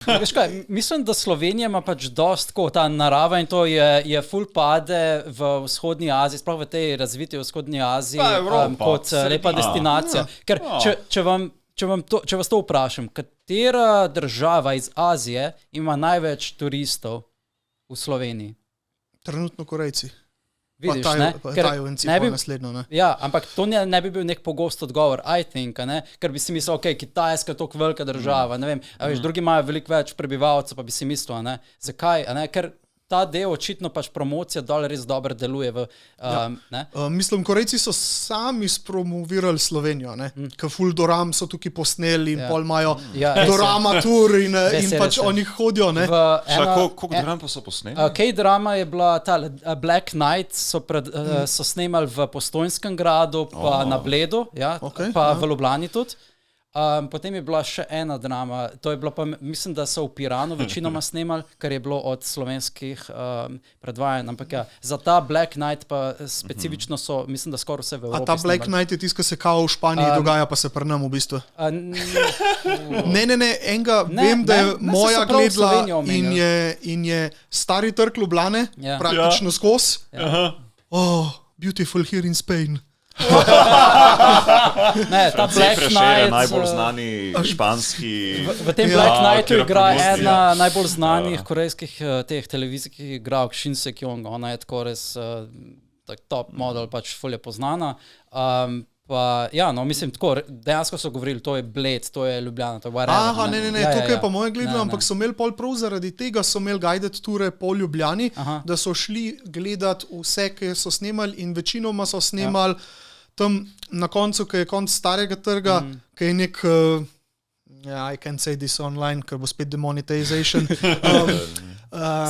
Veš kaj, mislim, da Slovenija ima pač dost ta narava in to je ful pade v vzhodni Aziji, sploh v tej razviti vzhodni Aziji, kot lepa destinacija. Ker če vas to vprašam, katera država iz Azije ima največ turistov v Sloveniji? Trenutno Korejci. Vidiš, Tajvanci naslednjo, ne? Ja, ampak to ne bi bil nek pogost odgovor, I think, ne? Ker bi si mislil, Kitajska je toliko velika država, ne vem, a veš, drugi imajo veliko več prebivalcev, pa bi si mislil, ne? Zakaj, ne? Ker ta del očitno pač promocija dol res dobro deluje ne? Mislim, Korejci so sami spromovirali Slovenijo, ne? Ker ful doram so tukaj posneli in pol imajo dorama tur in pač oni hodijo, ne? Koliko doram pa so posneli? K-drama je bila ta Black Knight, so snemali v Postojnskem gradu, pa na Bledu, pa v Ljubljani tudi. Potem je bila še ena drama, to je bilo pa, mislim, da so v Piranu večinoma snemali, kar je bilo od slovenskih predvajanj, ampak ja, za ta Black Knight pa specifično so, mislim, da skoraj vse v Evropi. A ta Black Knight je tisto, ki se kao v Španiji dogaja, pa se pri nam v bistvu? Ne, enega vem, da je moja gledala in je stari trg Ljubljane, praktično skos. Oh, beautiful here in Spain. Ne, ta Black Knight je najbolj znani španski. V tem Black Knightu igra ena najbolj znanih korejskih teh televizijskih igralk, Shin Se-kyung. Ona je tako res top model, pač ful je poznana. Mislim, tako, dejansko so govorili, to je Bled, to je Ljubljana, to je whatever. Ne, tukaj je pa moje gledalo, ampak so imeli pol prav zaradi tega, so imeli guided ture po Ljubljani, da so šli gledati vse, ki so snemali in večinoma so snemali tam na koncu, ki je konc starega trga, ki je nek, I can't say this online, ker bo spet demonetization.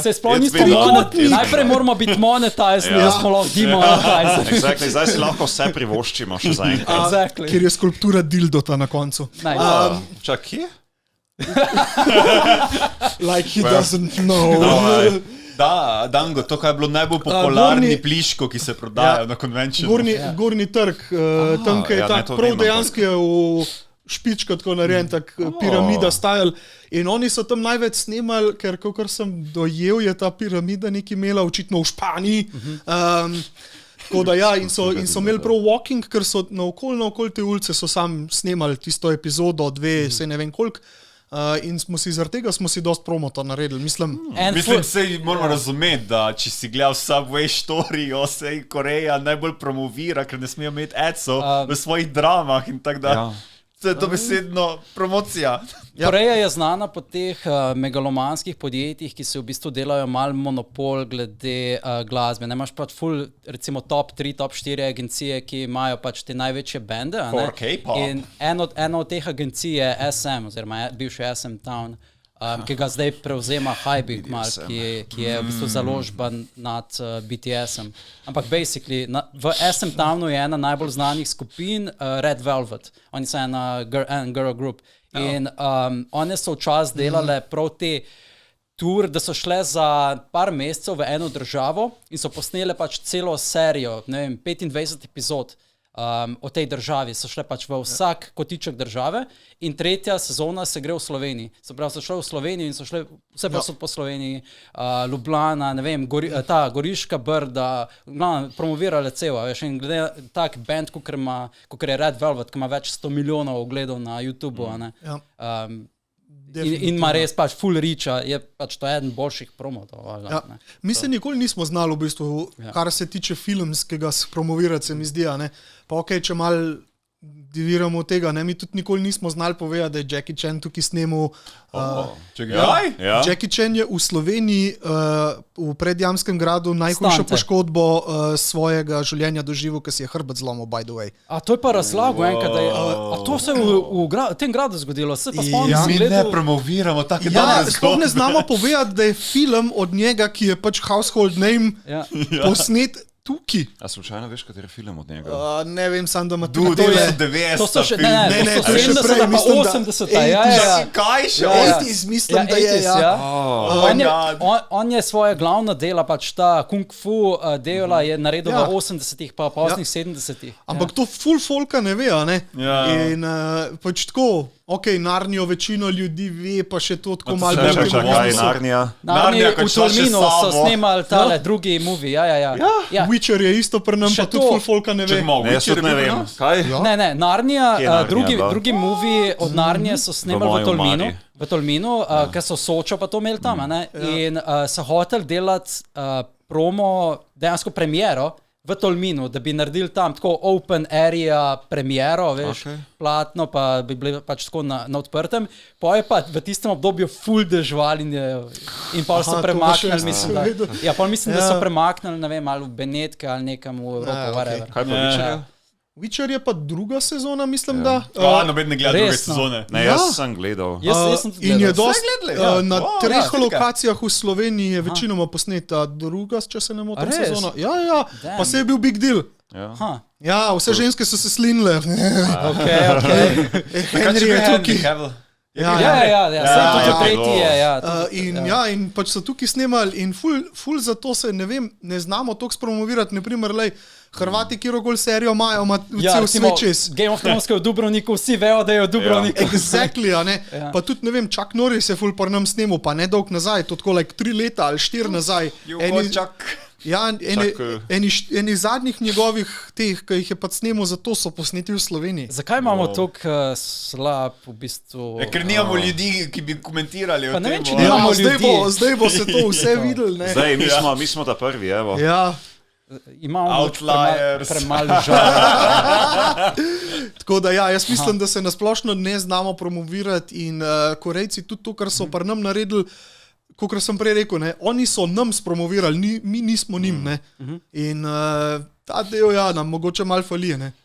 Se sploh nismo monetizirali. Najprej moramo biti monetizirani, da smo lahko demonetizirani. Exactly. Zdaj si lahko vse privoščimo še za enkrat. Exactly. Kjer je skulptura dildota na koncu. Čak, kje? Like he doesn't know. Da, Dango, to kaj je bilo najbolj popularni pliško, ki se prodajajo na konvenciju. Gornji trg, tam, ki je tak prav dejansko je v špičko tako narejen, tak piramida style. In oni so tam največ snemali, ker kakor sem dojel, je ta piramida nekaj imela očitno v Španiji. Tako da ja, in so imeli prav walking, ker so naokoli te ulice so sam snemali tisto epizodo, 2, se ne vem koliko. In zaradi tega smo si dost promota naredili, mislim. Mislim, sej moramo razumeti, da če si gledal Subway Story, sej Koreja najbolj promovira, ker ne smejo imeti adsov v svojih dramah in tako da. To je dobesedno promocija. Koreja je znana po teh megalomanskih podjetjih, ki se v bistvu delajo mal monopol glede glasbe. Ne imaš pač full, recimo top 3, top 4 agencije, ki imajo pač te največje bende. For K-pop. In ena od teh agencij je SM, oziroma bivši SM Town, ki ga zdaj prevzema Hybic Mark, ki je v bistvu založba nad BTS-em. Ampak basically, v SM Townu je ena najbolj znanih skupin Red Velvet. Oni so ena girl group. In one so včasih delale prav te tur, da so šle za par mesecev v eno državo in so posnele pač celo serijo, ne vem, 25 epizod o tej državi. So šle pač v vsak kotiček države in tretja sezona se gre v Sloveniji. So pravi, so šle v Slovenijo in so šle vse posod po Sloveniji, Ljubljana, ne vem, ta Goriška Brda, promovirale celo, veš, in glede tak band, kakor je Red Velvet, ki ima več 100 milijonov ogledov na YouTubeu, ne. In ima res pač full reacha, je pač to eden boljših promotov. Mi se nikoli nismo znali v bistvu, kar se tiče filmskega promovirati, se mi zdi, ne. Pa če malo diviramo tega, ne, mi tudi nikoli nismo znali povedati, da je Jackie Chan tukaj snemal. Jackie Chan je v Sloveniji v Predjamskem gradu najhujšo poškodbo svojega življenja doživel, ki si je hrbet zlomil, by the way. A to je pa razlago enkrat, da je, a to se je v tem gradu zgodilo, se pa spomnim. Mi ne promoviramo take sploh ne znamo povedati, da je film od njega, ki je pač household name, posnet tukaj. A slučajno veš, kateri film od njega? Ne vem, sam da ima tudi. To je 90. film. Ne, to je še prej, mislim, da 80. Kaj še? 80s, mislim, da je, On je svoje glavna dela, pač ta kung fu dela je naredil v 80-ih, pa 70-ih. Ampak to full folka ne ve, ne? In pač tako, Ok, Narnijo večino ljudi ve, pa še to tako malo Čakaj, bolj čakaj, Narnija. Narnija, ko v šla še Tolminu so samo. snemali tale drugi movie, ja. Witcher je isto pri nam, Še pa tudi to- full folka ne ve. Ne, jaz tudi ne vem. Kaj? Ne, Narnija, Kje je Narnija drugi bila? movie od Narnije so snemali moji v Tolminu. omari. V Tolminu, ker so Sočo pa to imeli tam, a ne? In so hotel delati promo, dejansko premiero v Tolminu, da bi naredili tam tako open area premiero, veš, Okej. platno, pa bi bili pač tako na odprtem. Pa je pa v tistem obdobju full dežval in pa so Aha, to pa še premaknili, jaz mislim, nisem vedel. ja, pa mislim, da so Ja. premaknili, ne vem, ali v Benetke ali nekam v Evropo, okej. whatever. Kaj pa Witcherja? Witcher je pa druga sezona, mislim, da. Noben ne gleda druge Resno? sezone. Ne, Ja. jaz sem gledal. Jaz sem tudi In je gledal. dosti gledali, ja. na O, treh ja, slika. lokacijah v Sloveniji je večinoma posneta, druga, če se ne motim, A res? sezona. Ja, Damn. pa se je bil big deal. Ja. Ha, Ja, vse ženske so se slinile. okay. Henry je tukaj. Ja, saj tudi ja, tretji je, ja. In pač so tukaj snemali in ful zato se, ne vem, ne znamo toliko spromovirati, naprimer, lej, Hrvati, kjerokoli serijo imajo, ima cel svet čez. Game of Thrones je v Dubrovniku, vsi vejo, da je v Dubrovniku. Exactly, a ne? Ja. Pa tudi, ne vem, Chuck Norris je ful par nam snemal, pa ne dolg nazaj, to tako like 3 leta ali 4 nazaj. Ja, eni zadnjih njegovih teh, ki jih je pa snemal, zato so posneti v Sloveniji. Zakaj imamo toliko slab v bistvu? Ker nimamo ljudi, ki bi komentirali o Pa ne vem, tem. če Ja, nimamo zdaj ljudi. bo se to vse videlo, ne? Zdaj, mi smo ta prvi, evo. Ja, Imamo Outliers. premalo žal. tako da ja, jaz mislim, da se nasplošno ne znamo promovirati in Korejci tudi to, kar so pri nam naredili, kot sem prej rekel, ne, oni so nam spromovirali, mi nismo njim, ne. In ta del, ja, nam mogoče malo fali, ne.